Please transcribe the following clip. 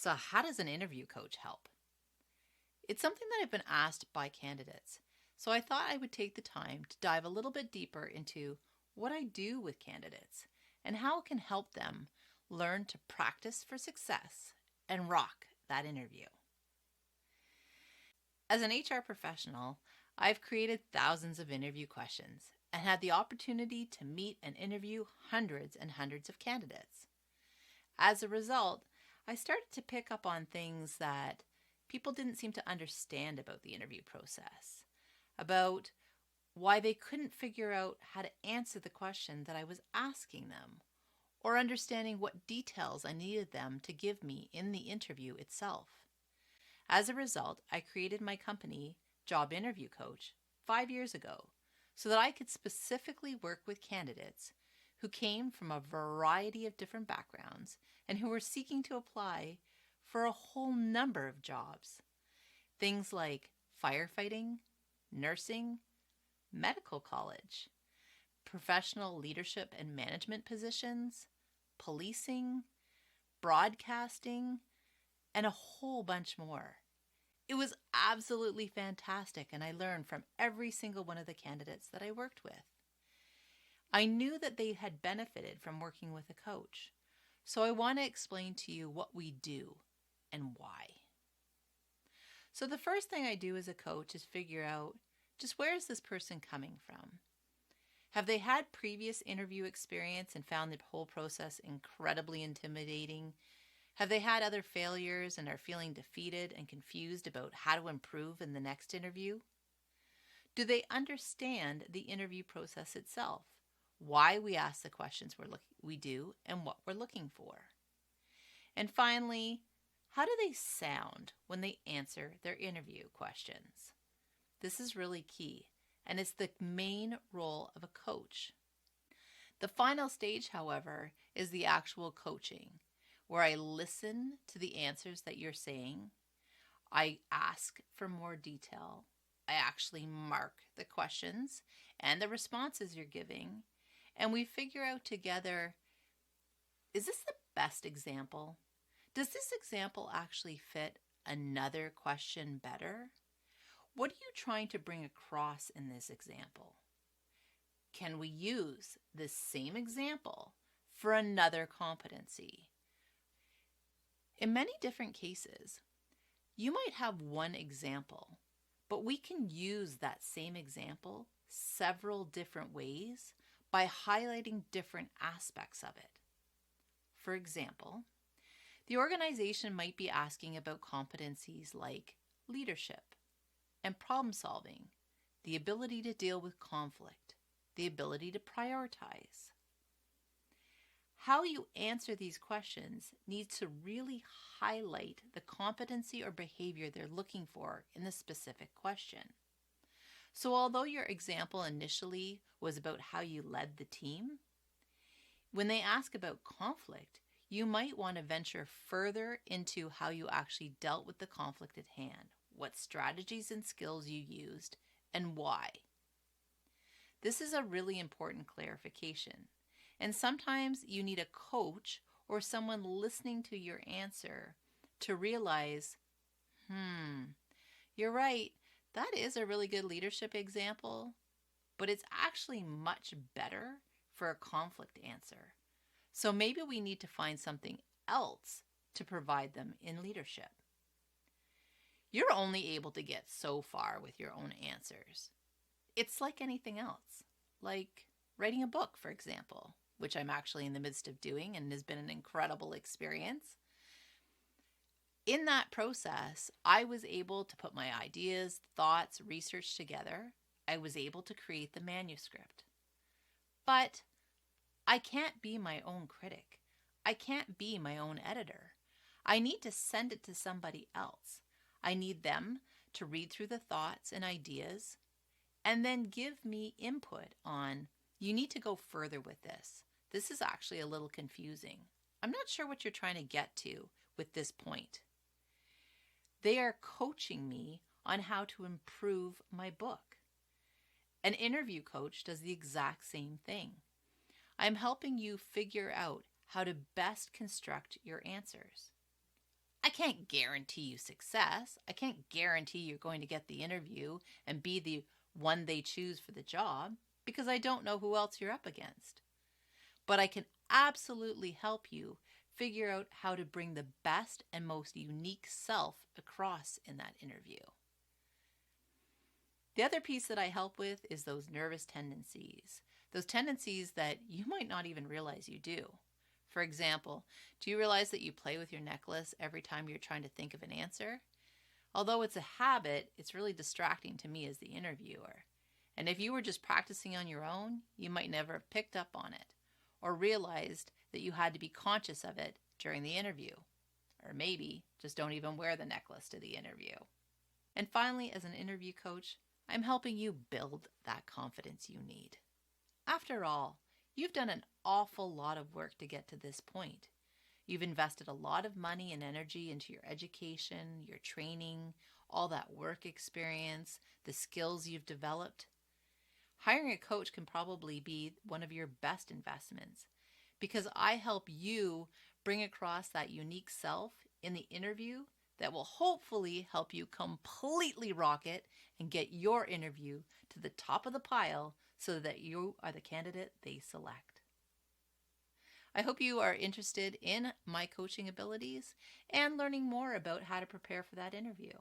So, how does an interview coach help? It's something that I've been asked by candidates, so I thought I would take the time to dive a little bit deeper into what I do with candidates and how it can help them learn to practice for success and rock that interview. As an HR professional, I've created thousands of interview questions and had the opportunity to meet and interview hundreds and hundreds of candidates. As a result, I started to pick up on things that people didn't seem to understand about the interview process, about why they couldn't figure out how to answer the question that I was asking them, or understanding what details I needed them to give me in the interview itself. As a result, I created my company, Job Interview Coach, 5 years ago so that I could specifically work with candidates who came from a variety of different backgrounds and who were seeking to apply for a whole number of jobs. Things like firefighting, nursing, medical college, professional leadership and management positions, policing, broadcasting, and a whole bunch more. It was absolutely fantastic, and I learned from every single one of the candidates that I worked with. I knew that they had benefited from working with a coach, so I want to explain to you what we do and why. So the first thing I do as a coach is figure out just where is this person coming from? Have they had previous interview experience and found the whole process incredibly intimidating? Have they had other failures and are feeling defeated and confused about how to improve in the next interview? Do they understand the interview process itself? Why we ask the questions we do and what we're looking for? And finally, how do they sound when they answer their interview questions? This is really key, and it's the main role of a coach. The final stage, however, is the actual coaching, where I listen to the answers that you're saying. I ask for more detail. I actually mark the questions and the responses you're giving, and we figure out together, is this the best example? Does this example actually fit another question better? What are you trying to bring across in this example? Can we use this same example for another competency? In many different cases, you might have one example, but we can use that same example several different ways by highlighting different aspects of it. For example, the organization might be asking about competencies like leadership and problem solving, the ability to deal with conflict, the ability to prioritize. How you answer these questions needs to really highlight the competency or behavior they're looking for in the specific question. So although your example initially was about how you led the team, when they ask about conflict, you might want to venture further into how you actually dealt with the conflict at hand, what strategies and skills you used, and why. This is a really important clarification. And sometimes you need a coach or someone listening to your answer to realize, you're right, that is a really good leadership example, but it's actually much better for a conflict answer. So maybe we need to find something else to provide them in leadership. You're only able to get so far with your own answers. It's like anything else, like writing a book, for example, which I'm actually in the midst of doing and has been an incredible experience. In that process, I was able to put my ideas, thoughts, research together. I was able to create the manuscript. But I can't be my own critic. I can't be my own editor. I need to send it to somebody else. I need them to read through the thoughts and ideas and then give me input on, you need to go further with this. This is actually a little confusing. I'm not sure what you're trying to get to with this point. They are coaching me on how to improve my book. An interview coach does the exact same thing. I'm helping you figure out how to best construct your answers. I I can't guarantee you success. I can't guarantee you're going to get the interview and be the one they choose for the job because I don't know who else you're up against. But I can absolutely help you figure out how to bring the best and most unique self across in that interview. The other piece that I help with is those nervous tendencies, those tendencies that you might not even realize you do. For example, do you realize that you play with your necklace every time you're trying to think of an answer? Although it's a habit, it's really distracting to me as the interviewer. And if you were just practicing on your own, you might never have picked up on it or realized that you had to be conscious of it during the interview. Or maybe just don't even wear the necklace to the interview. And finally, as an interview coach, I'm helping you build that confidence you need. After all, you've done an awful lot of work to get to this point. You've invested a lot of money and energy into your education, your training, all that work experience, the skills you've developed. Hiring a coach can probably be one of your best investments because I help you bring across that unique self in the interview that will hopefully help you completely rock it and get your interview to the top of the pile so that you are the candidate they select. I hope you are interested in my coaching abilities and learning more about how to prepare for that interview.